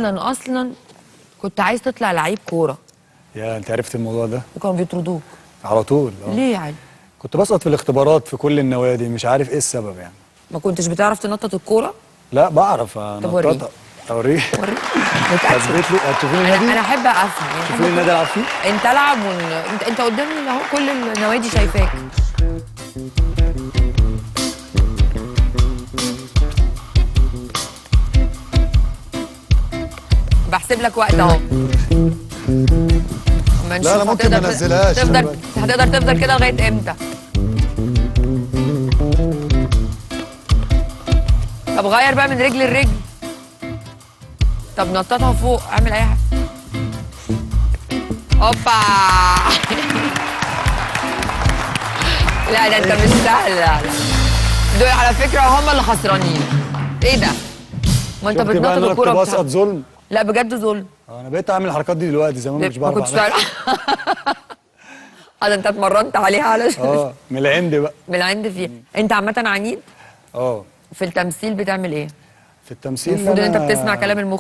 اصلا كنت عايز تطلع لعيب كوره يا انت عرفت الموضوع ده وكانوا بيطردوك على طول. ليه يعني؟ كنت بسقط في الاختبارات في كل النوادي، مش عارف ايه السبب يعني. ما كنتش بتعرف تنطط الكوره؟ لا بعرف طب وريني. انططها. اوريك. وريني. اثبت لي. هتشوفيني النادي؟ انا احب افهم يعني. شوفيني النادي العب فيه. انت العب انت قدامي اهو، كل النوادي شايفاك. بحسب لك وقت اهو. لا انا ممكن ما انزلهاش. هتقدر تفضل كده لغايه امتى؟ طب غير بقى من رجل لرجل. طب نططها فوق، اعمل اي حاجه. اوبا. لا ده انت مش سهل. لا دول على فكره هم اللي خسرانين. ايه ده؟ ما انت بتنطط الكوره بتاعتك. بسقط ظلم. لا بجد ظلم. انا بقيت اعمل الحركات دي دلوقتي، زمان مش بعرف. ما كنتش تعرف. انت اتمرنت عليها علشان من العند بقى. من العند فيها. انت عامه عنيد؟ في التمثيل بتعمل ايه؟ في التمثيل المفروض ان انت بتسمع كلام المخرج.